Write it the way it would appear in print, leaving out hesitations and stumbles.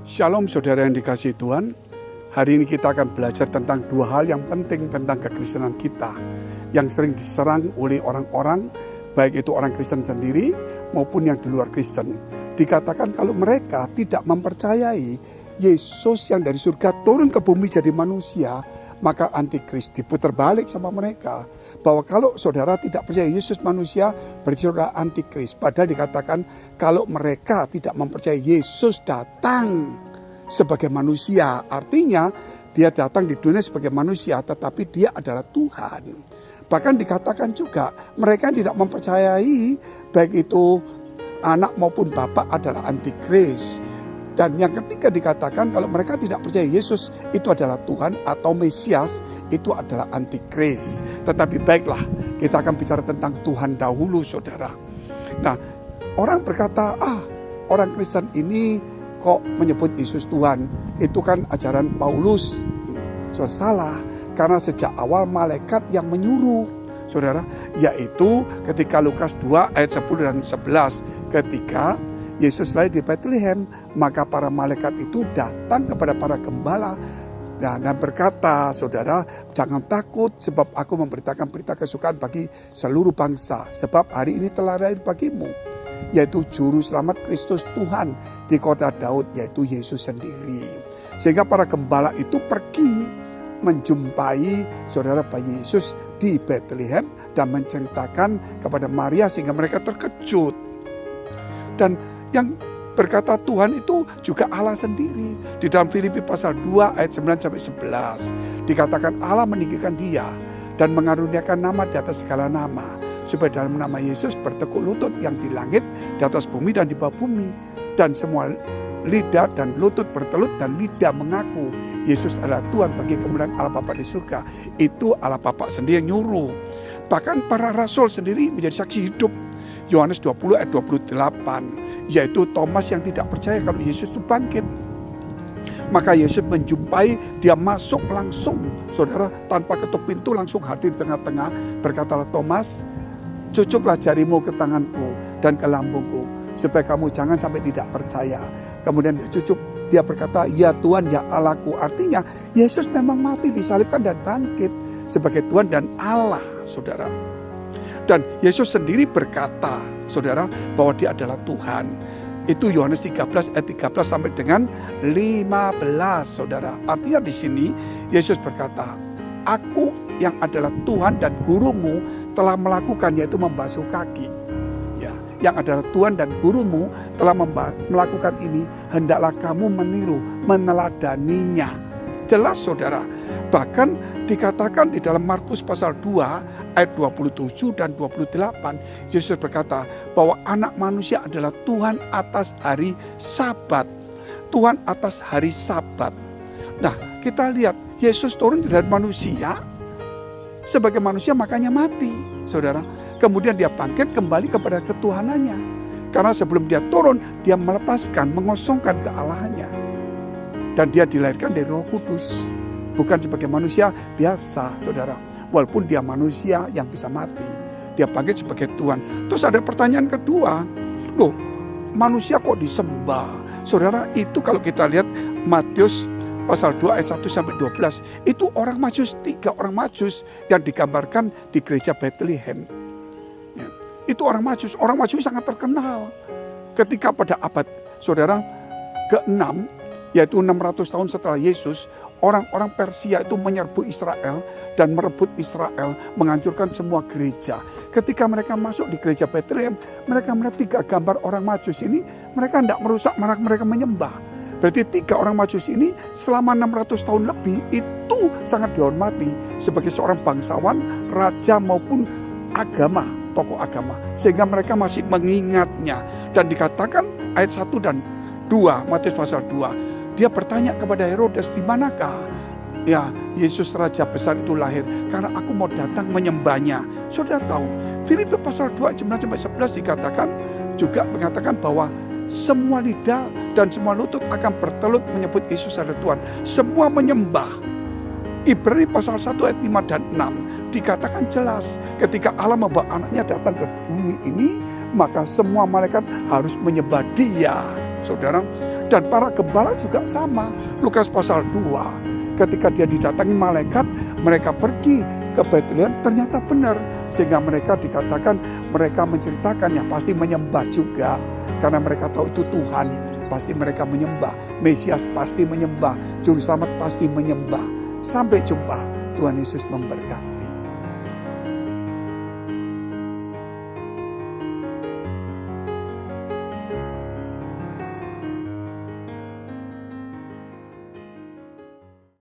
Shalom saudara yang dikasihi Tuhan. Hari ini kita akan belajar tentang dua hal yang penting tentang kekristenan kita, yang sering diserang oleh orang-orang, baik itu orang Kristen sendiri maupun yang di luar Kristen. Dikatakan kalau mereka tidak mempercayai Yesus yang dari surga turun ke bumi jadi manusia, maka antikris. Diputar balik sama mereka bahwa kalau saudara tidak percaya Yesus manusia, berarti saudara antikris. Padahal dikatakan kalau mereka tidak mempercayai Yesus datang sebagai manusia, artinya dia datang di dunia sebagai manusia, tetapi dia adalah Tuhan. Bahkan dikatakan juga mereka tidak mempercayai baik itu anak maupun bapak adalah antikris. Dan yang ketiga dikatakan kalau mereka tidak percaya Yesus itu adalah Tuhan atau Mesias, itu adalah antikris. Tetapi baiklah, kita akan bicara tentang Tuhan dahulu saudara. Nah, orang berkata, orang Kristen ini kok menyebut Yesus Tuhan? Itu kan ajaran Paulus. Saudara, salah, karena sejak awal malaikat yang menyuruh saudara, yaitu ketika Lukas 2 ayat 10 dan 11, ketika Yesus lahir di Bethlehem, maka para malaikat itu datang kepada para gembala dan berkata, saudara, jangan takut sebab aku memberitakan berita kesukaan bagi seluruh bangsa. Sebab hari ini telah lahir bagimu, yaitu juru selamat Kristus Tuhan di kota Daud, yaitu Yesus sendiri. Sehingga para gembala itu pergi menjumpai saudara bayi Yesus di Bethlehem dan menceritakan kepada Maria sehingga mereka terkejut. Dan yang berkata Tuhan itu juga Allah sendiri. Di dalam Filipi pasal 2 ayat 9-11 dikatakan Allah meninggikan dia dan mengaruniakan nama di atas segala nama, supaya dalam nama Yesus bertekuk lutut yang di langit, di atas bumi dan di bawah bumi, dan semua lidah dan lutut bertelut dan lidah mengaku Yesus adalah Tuhan bagi kemuliaan Allah Bapa di surga. Itu Allah Bapa sendiri yang nyuruh. Bahkan para rasul sendiri menjadi saksi hidup. Yohanes 20 ayat 28, yaitu Thomas yang tidak percaya kalau Yesus itu bangkit. Maka Yesus menjumpai, dia masuk langsung, saudara, tanpa ketuk pintu, langsung hadir di tengah-tengah. Berkatalah Thomas, cucuklah jarimu ke tanganku dan ke lambungku, supaya kamu jangan sampai tidak percaya. Kemudian dia cucuk, dia berkata, ya Tuhan, ya Allahku. Artinya Yesus memang mati, disalibkan dan bangkit sebagai Tuhan dan Allah, saudara. Dan Yesus sendiri berkata, saudara, bahwa dia adalah Tuhan. Itu Yohanes 13 ayat 13 sampai dengan 15, saudara. Artinya di sini Yesus berkata, aku yang adalah Tuhan dan gurumu telah melakukan, yaitu membasuh kaki. Ya, yang adalah Tuhan dan gurumu telah melakukan ini, hendaklah kamu meniru, meneladaninya. Jelas saudara. Bahkan dikatakan di dalam Markus pasal 2 ayat 27 dan 28, Yesus berkata bahwa anak manusia adalah Tuhan atas hari Sabat. Tuhan atas hari Sabat. Nah, kita lihat Yesus turun dari manusia. Sebagai manusia makanya mati, saudara. Kemudian dia bangkit kembali kepada ketuhanannya. Karena sebelum dia turun, dia melepaskan, mengosongkan kealahannya. Dan dia dilahirkan dari Roh Kudus. Bukan sebagai manusia biasa, saudara. Walaupun dia manusia yang bisa mati, dia bangkit sebagai Tuhan. Terus ada pertanyaan kedua, loh, manusia kok disembah? Saudara, itu kalau kita lihat Matius pasal 2 ayat 1-12, itu orang Majus, 3 orang Majus yang digambarkan di gereja Bethlehem. Ya, itu orang Majus sangat terkenal. Ketika pada abad, saudara, ke-6, yaitu 600 tahun setelah Yesus, orang-orang Persia itu menyerbu Israel dan merebut Israel, menghancurkan semua gereja. Ketika mereka masuk di gereja Bethlehem, mereka melihat 3 gambar orang Majus ini, mereka tidak merusak, malah mereka menyembah. Berarti 3 orang Majus ini selama 600 tahun lebih itu sangat dihormati sebagai seorang bangsawan, raja maupun agama, tokoh agama. Sehingga mereka masih mengingatnya. Dan dikatakan ayat 1 dan 2, Matius pasal 2. Dia bertanya kepada Herodes, di manakah ya Yesus Raja besar itu lahir? Karena aku mau datang menyembahnya. Saudara tahu, Filipi pasal 2 ayat 9-11 dikatakan, juga mengatakan bahwa semua lidah dan semua lutut akan bertelut menyebut Yesus adalah Tuhan. Semua menyembah. Ibrani pasal 1 ayat 5 dan 6 dikatakan jelas, ketika Allah membawa anaknya datang ke bumi ini, maka semua malaikat harus menyembah dia. Saudara, Dan para gembala juga sama. Lukas pasal 2, ketika dia didatangi malaikat, mereka pergi ke Betlehem, ternyata benar. Sehingga mereka dikatakan, mereka menceritakan, ya pasti menyembah juga. Karena mereka tahu itu Tuhan, pasti mereka menyembah. Mesias pasti menyembah, Juru Selamat pasti menyembah. Sampai jumpa, Tuhan Yesus memberkati.